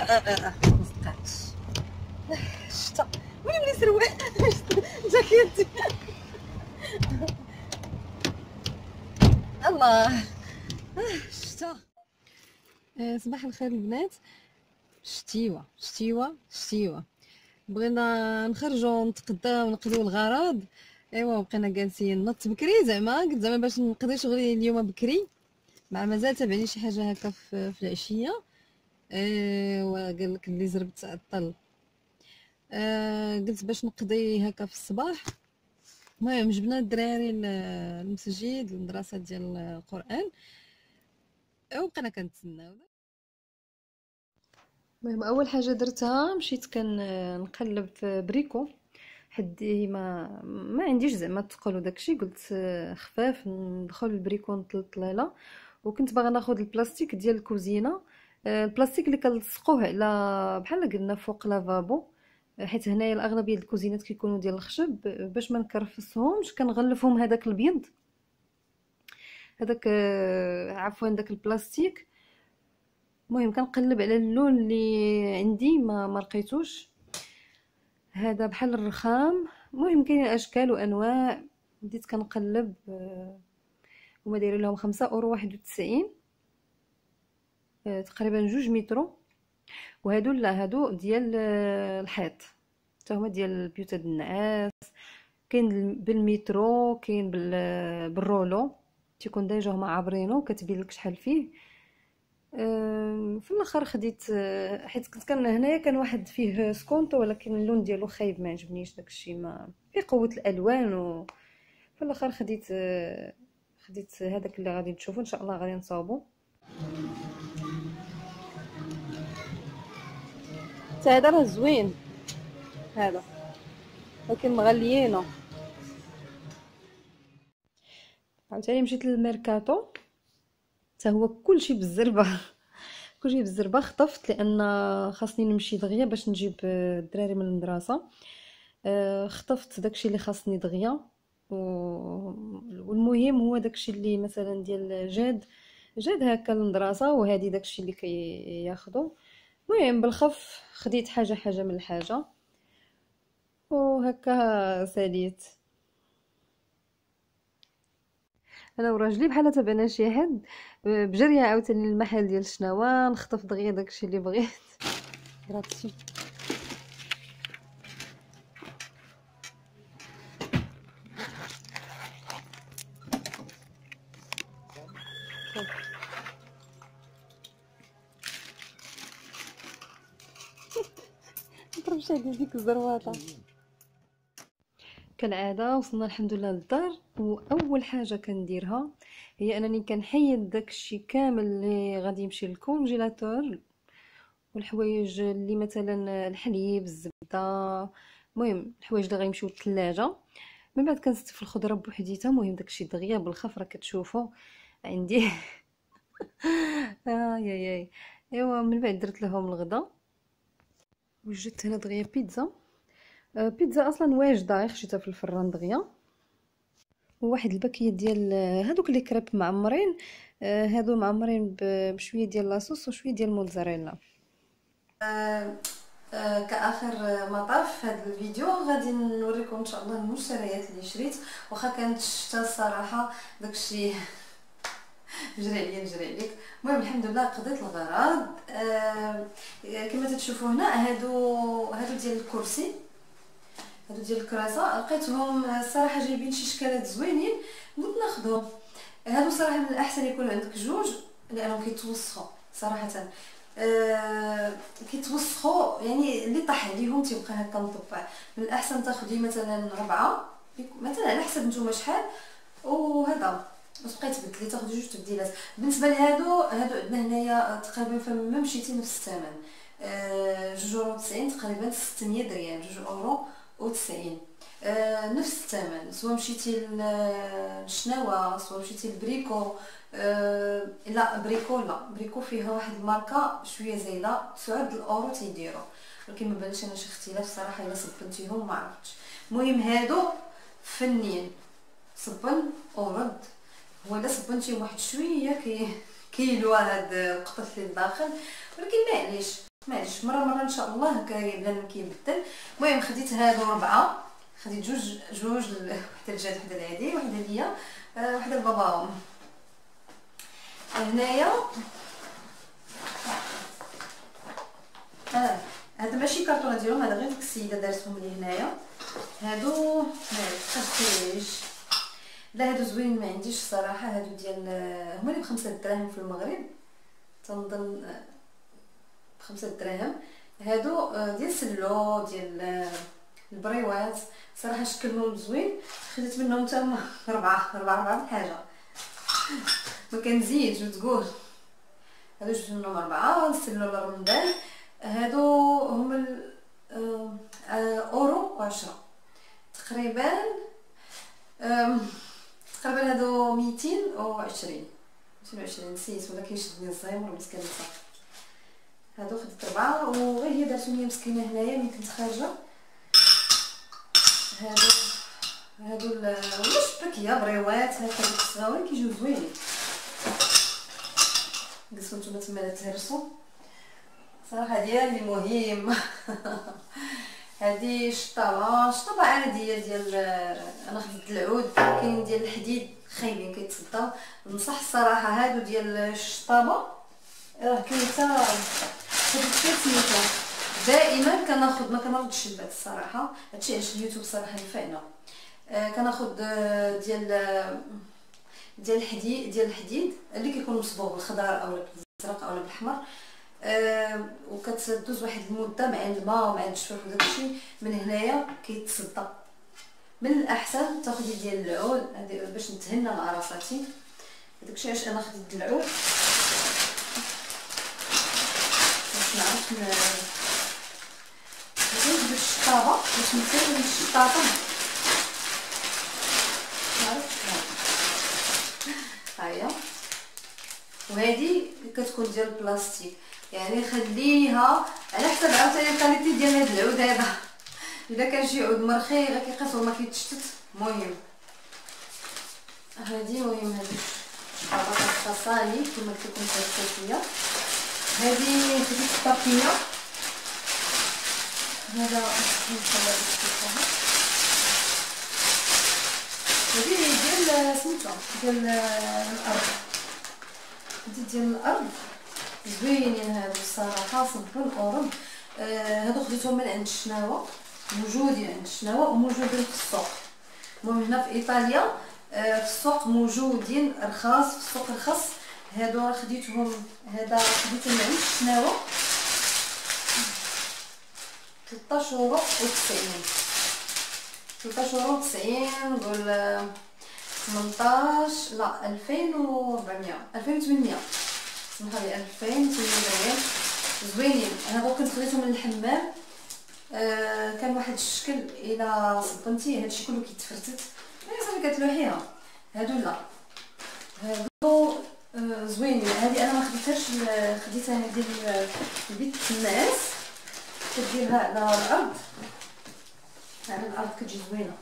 مصدقاتش شتا وين ملي سروال جاكيتي الله شتا. صباح الخير البنات. شتيوه بغينا نخرجوا نتقداو نقضيو الغرض. ايوا بقينا جالسين نط بكري زعما قلت زعما باش نقضي شغلي اليوم بكري مع مازال تابعني شي حاجه هكا في العشيه. ايوا قال لك اللي زربت عطل. قلت باش نقضي هكا في الصباح. المهم جبنا الدراري المسجد المدرسه ديال القران وبقينا كنتسناو. المهم اول حاجه درتها مشيت نقلب في بريكو حدي ما عنديش زعما الثقل وداكشي. قلت خفاف ندخل البريكو نطلطليله. وكنت باغا ناخذ البلاستيك ديال الكوزينه، البلاستيك اللي كنلصقوه على بحال قلنا فوق لافابو، حيت هنايا الاغلبيه ديال الكوزينات كيكونوا ديال الخشب. باش ما نكرفسهمش كنغلفهم هذاك البيض هذاك عفوا داك البلاستيك. المهم كنقلب على اللون اللي عندي ما لقيتوش. هذا بحال الرخام. المهم كاين اشكال وانواع. بديت كنقلب. هما دايرين لهم 5 اورو 91 تقريبا 2 مترو. وهادو لا هادو ديال الحيط حتى هما ديال البيوت د النعاس. كاين بالمترو كاين بالرولو تيكون ديجا هما عابرينو كتبين لك شحال فيه. في الاخر خديت حيت كنت هنايا كان واحد فيه سكونطو ولكن اللون ديالو خايب ما عجبنيش داكشي ما في قوه الالوان. في الاخر خديت هذاك اللي غادي تشوفوا ان شاء الله غادي نصاوبو. هذا راه زوين هذا ولكن مغليينه. عاوتاني مشيت للميركاتو حتى هو كلشي بالزربه. خطفت لان خاصني نمشي دغيا باش نجيب الدراري من المدرسه. خطفت داكشي اللي خاصني دغيا. والمهم هو داكشي اللي مثلا ديال جاد هكا للمدرسه وهذه داكشي اللي كياخذوا. المهم بالخف خديت حاجه من الحاجه وهكا ساليت انا وراجلي بحال تبعنا شي حد بجريه عاوتاني المحل ديال الشناوه نخطف دغيا داكشي اللي بغيت. غراتشي نضرب شي ديك الزرواطه. كالعاده وصلنا الحمد لله للدار. واول حاجه كنديرها هي انني كنحيد داكشي كامل اللي غادي يمشي للكونجيلاتور والحوايج اللي مثلا الحليب الزبده. المهم الحوايج اللي غيمشيو للثلاجه. من بعد كنستف الخضره بوحديتها. المهم داكشي دغيا بالخف راه كتشوفوا عندي. ياي ايوا من بعد درت لهم الغدا وجدت هنا دغيا بيتزا اصلا واجده خشيتها في الفران دغيا. وواحد الباكيه ديال هادوك اللي كريب معمرين. هادو معمرين بشويه ديال لاصوص وشويه ديال الموتزاريلا. كاخر مطاف في هذا الفيديو غادي نوريكم ان شاء الله المشتريات اللي شريت. واخا كانت الشتا الصراحه داكشي نجري عليك. المهم الحمد لله قضيت الغرض. كما تشوفوا هنا هادو ديال الكرسي هادو ديال الكراسه لقيتهم الصراحه جايبين شي شكالات زوينين قلت ناخذهم. هادو صراحه من الاحسن يكون عندك جوج لانهم كيتوسخوا صراحه. كيتوسخوا يعني اللي طاح عليهم تيبقى هكا مطبع. من الاحسن تاخذي مثلا 4 مثلا على حسب نتوما شحال. وهذا واش بقيت تبدلي تاخذي جوج تبديلات. بالنسبه لهادو عندنا هنايا تقريبا فما مشيتي نفس الثمن. 2.90 تقريبا 600 ريال 2.90 نفس الثمن. سواء مشيتي للشناوه سواء مشيتي لبريكو. لا بريكو فيها واحد الماركه شويه زايده 9 اورو تيديروا ولكن ما بانش انا شي اختلاف صراحه الا صبنتيهم ما عرفتش. المهم هادو فنين صبن ورد. هو الا صبنتيهم واحد شويه كيلوا هاد القطف اللي لداخل ولكن معليش معليش مره ان شاء الله بنادم كيبدل. المهم خديت هادو 4، خديت جوج وحده لجاد وحده لهادي وحده ليا وحده لباباهم. هنايا هذا ماشي كرتونه ديالهم، هذا غير ديك السيده دارتهم لي هنايا. هادو مالك لا هادو زوين ما عنديش الصراحه. هادو ديال هما اللي ب5 دراهم في المغرب تنظن، ب5 دراهم. هادو ديال سلو ديال البريوات صراحه شكلهم زوين. خديت منهم حتى هما 4 حاجه ما كنزيدش وتقول. هادو جبت منهم 4 سلو لرمضان. هادو هما اورو و10 تقريبا. هادو 220 نسيت ولا كيشدني الزهايمر مسكينه صافي. هادو خديت 4 وغير هي دارتهم لي مسكينه هنايا ملي كنت خارجه. هادو ولا شباكيه بريوات هكا ديك الصغاور كيجيو زوينين. جلسوا نتوما تما تهرسوا صراحه ديالي مهم. هذه شطابه عاديه ديال انا خديت العود. كاين ديال الحديد خايبين كيتصداو. نصح الصراحه هادو ديال الشطابه راه كاين حتى هادو سميتو دائما كناخذ. ما كنردش البات الصراحه، هادشي علاش اليوتيوب صراحه ينفعنا. كناخذ ديال الحديد اللي كيكون مصبوغ بالخضر او بالازرق او بالاحمر. وكتدوز واحد المده مع الماء ومع الجفاف وداكشي. من هنايا كيتصدى. من الاحسن تاخدي ديال العود هذه باش نتهنى مع راساتي. داكشي علاش انا خديت العود باش نعرف نجيب الشطابه باش نسوي الشطابه نعرف هاهي. وهذه كتكون ديال البلاستيك يعني خليها على حسب عاوتاني الكاليتي ديال هذا العود. هذا اذا كان شي عود مرخي غير كيقاس وما كيتشتت. المهم هذه هذه الشطابه خاصاني كما قلت لكم في الصيفيه. هذه خديت الطاقيه. هذا هذه ديال سميتو ديال الارض. ديال الارض زوينين هادو الصراحه صبون اورب. هادو خديتهم من عند الشناوه، موجودين عند الشناوه وموجودين في السوق. المهم هنا في ايطاليا في السوق موجودين رخاص، في السوق رخص. هادو خديتهم هذا خديتهم من عند الشناوه 13 € نقول 18 لا 2400 2800 سمحوا لي 2800 زوينين. هادو كنت خديتهم من الحمام. كان واحد الشكل الى صبنتيه هادشي كله كيتفرتت صافي كتلوحيها. هادو لا هادو زوينين. هادي انا ما خديتهاش، خديتها ديال البيت الناس كديرها على الارض. على الارض كتجي زوينه.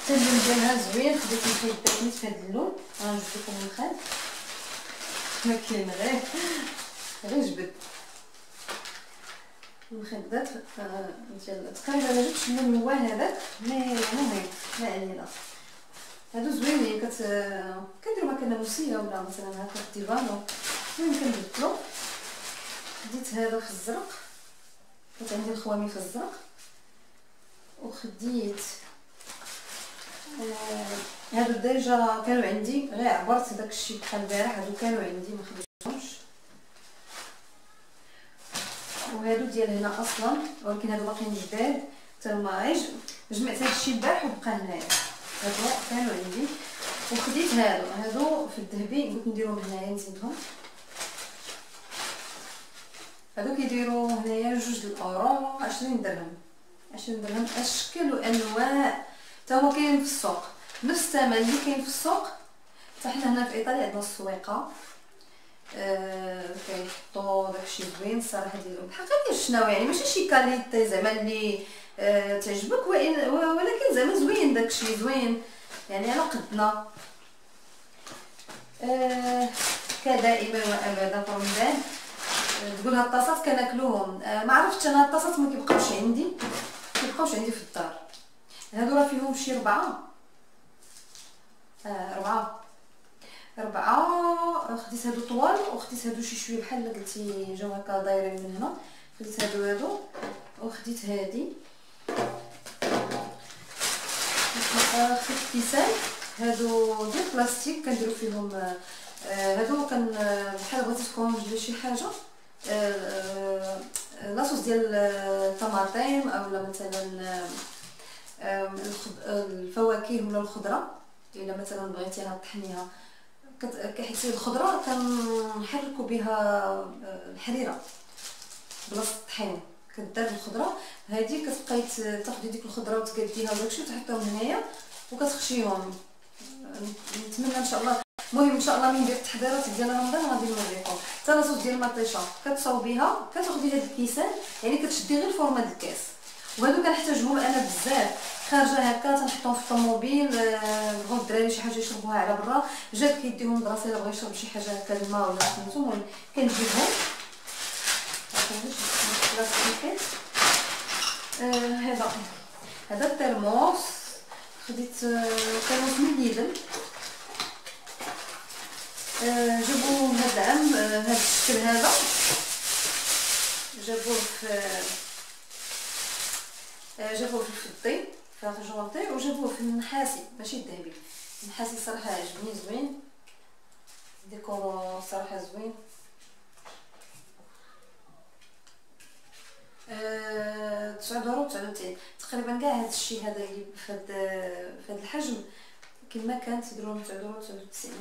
اللون ديالها زوين. خديت مخيطات نيت في هاد اللون. غنجبد لكم المخاد ما كاين غير جبد المخدات ديال تقريبا. ما جبتش اللون هو هذاك المهم ما علينا. هادو زوينين. كنديروا مكانه موسيه ولا مثلا هكا ديفانو. المهم كنبدلو. خديت هذا في الزرق، كانت عندي الخوامي في الزرق. وخديت هادو ديجا كانوا عندي غير عبرت داكشي بحال البارح. هادو كانوا عندي ما خديتهمش. وهادو ديال هنا اصلا ولكن هادو باقيين جداد حتى هما غير جمعت هادشي البارح وبقى هنايا. هادو كانوا عندي. وخديت هادو في الذهبي قلت نديرهم هنايا نزيدهم. هادو كيديروا هنايا 2 €، 20 درهم 20 درهم. اشكال وانواع حتى هما كاين في السوق نفس الثمن اللي كاين في السوق. حتى حنا هنا في ايطاليا عندنا السويقه كيحطوا داكشي زوين الصراحه ديالهم بحال ديال الشناوي. يعني ماشي شي كاليتي زعما اللي تعجبك ولكن زعما زوين داكشي زوين يعني على قدنا. كدائما وابدا في رمضان. تقول هاد الطاسات كناكلوهم، ما عرفتش انا هاد الطاسات ما كيبقاوش عندي في الدار. هادو راه فيهم شي ربعة. خديت هادو طوال وخديت هادو شويه بحال قلتي جاو هكا دايرين من هنا. خديت هادو وخديت هادي. خديت كيسان هادو ديال بلاستيك كنديرو فيهم. هادو كان بحال بغيتكم ندير شي حاجه، لاصوص ديال الطماطم اولا مثلا الفواكه ولا الخضره. الا مثلا بغيتيها طحنيها حيت الخضره كنحركوا بها الحريره بلاصه الطحين. كدار الخضره هذه كتبقاي تاخدي ديك الخضره وتقاديها وداكشي وتحطيهم هنايا وكتخشيهم. نتمنى ان شاء الله. المهم ان شاء الله من ندير التحضيرات ديال رمضان غادي نوريكم. حتى لاصوص ديال المطيشه كتصاوبيها، كتاخدي هاد الكيسان يعني كتشدي غير الفورمه ديال الكاس. وهادو كنحتاجهم انا بزاف خارجه هكا تنحطهم في الطوموبيل. بغاو الدراري شي حاجه يشربوها على برا، جاب كيديهم لدراسه الا بغا يشرب شي حاجه هكا الماء ولا سميتو. المهم كنجيبهم هذا الترموس. خديت ترموس من ليدل. جابوه هذا العام هذا الشكل هذا. جابوه في الفضي في الجونطي، وجابوه في النحاسي ماشي الذهبي. النحاسي صراحه عجبني زوين، ديكور صراحه زوين. 9 €99 تقريبا. كاع هذا الشيء هذا اللي في هذا الحجم كما كانت يديروا 9 €99.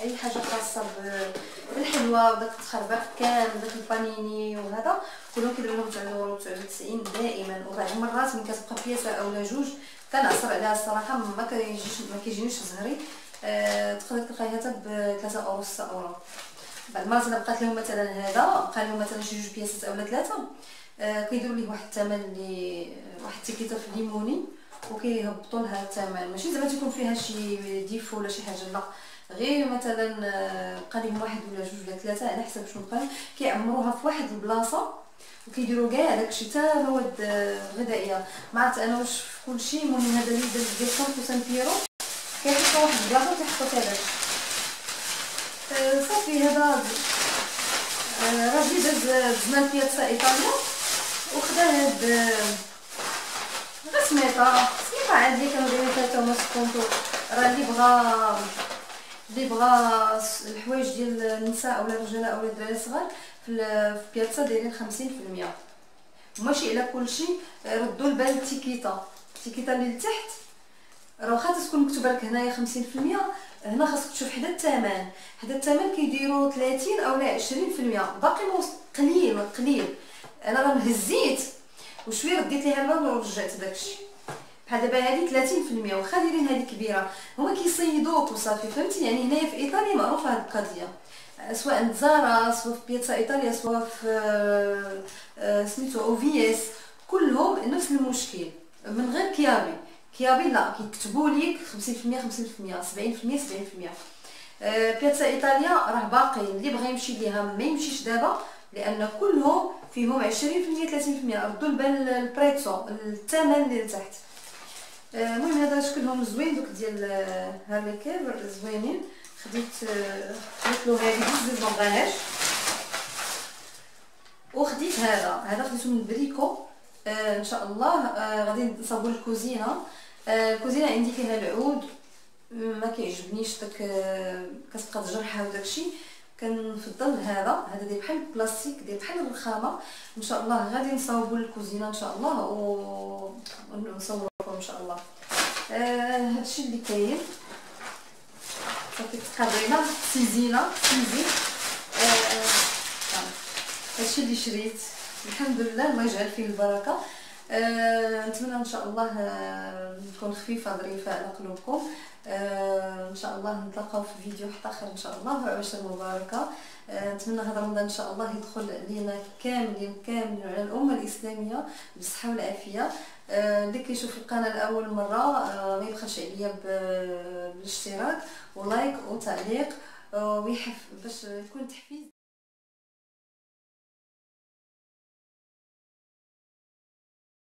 اي حاجه خاصه بالحلوى وداك التخربيق كامل داك البانيني وهذا كلهم كيديروا لهم 9 €99 دائما. وبعض المرات من كتبقى بياسه اولا جوج كنعصر عليها الصراحه ما كيجينيش زهري. تقدر تلقايها حتى ب 3 €، 6 €. بعض المرات انا بقات لهم مثلا هذا بقى لهم مثلا شي 2 بياسات اولا 3، كيديروا ليه واحد الثمن اللي واحد التيكيته في الليموني وكيهبطوا لها الثمن. ماشي زعما تكون فيها شي ديفو ولا شي حاجه، لا غير مثلا بقى لهم 1 ولا 2 ولا 3 على حسب شنو بقى كيعمروها في واحد البلاصه وكيديروا كاع داكشي حتى مواد غذائيه. ما عرفت انا واش في كلشي. المهم هذا اللي ديال 5 بيرو كيحطوا واحد البلاصه وكيحطوا فيها داكشي. صافي هذا راجل دزنا لبياتزا ايطاليا وخدا هاد غير سميطه عاديه كانوا دايرين فيها تا هما سكونطو. راه اللي بغا الحوايج ديال النساء اولا الرجاله اولا الدراري الصغار في بياتزا دايرين 50%. وماشي على كلشي ردوا البال التيكيتا اللي لتحت راه واخا تكون مكتوبه لك هنايا 50%، هنا خاصك تشوف حدا الثمن كيديروا 30 اولا 20%. باقي قليل. انا راه هزيت وشويه رديت ليها البال ورجعت داكشي. بحال دابا هذه 30% واخا دايرين هذه كبيره هما كيصيدوك وصافي فهمتي. يعني هنايا في ايطاليا معروفه هذه القضيه، سواء زارا سواء في بيتزا ايطاليا سواء في سميتو اوفيس كلهم نفس المشكل. من غير كيابي لا كيكتبوا لك 50% 70% 70%. بيتزا ايطاليا راه باقي اللي بغى يمشي ليها ما يمشيش دابا لان كلهم فيهم 20% 30%. ردوا البال البريتسو الثمن اللي لتحت. المهم هذا شكلهم زوين دوك ديال هارليكير زوينين. خديت له هذه بزاف ما بغاهاش. وخديت هذا خديته من بريكو. ان شاء الله غادي نصاوبوا الكوزينه. الكوزينه عندي فيها العود ما كيعجبنيش داك كتبقى تجرحها وداكشي. كنفضل هذا ديال بحال البلاستيك ديال بحال الرخامه. ان شاء الله غادي نصاوبوا الكوزينه ان شاء الله ونصوركم ان شاء الله. هادشي اللي كاين صافي تقرينا سيزي هادشي اللي شريت الحمد لله الله يجعل فيه البركه. نتمنى ان شاء الله نكون خفيفه ظريفه على قلوبكم. ان شاء الله نتلاقاو في فيديو واحد اخر ان شاء الله وعشره مباركه. نتمنى هذا رمضان ان شاء الله يدخل علينا كاملين على الامه الاسلاميه بالصحه والعافيه. اللي كيشوف القناه لاول مره ما يبخلش عليا بالاشتراك ولايك وتعليق ويحف باش يكون تحفيز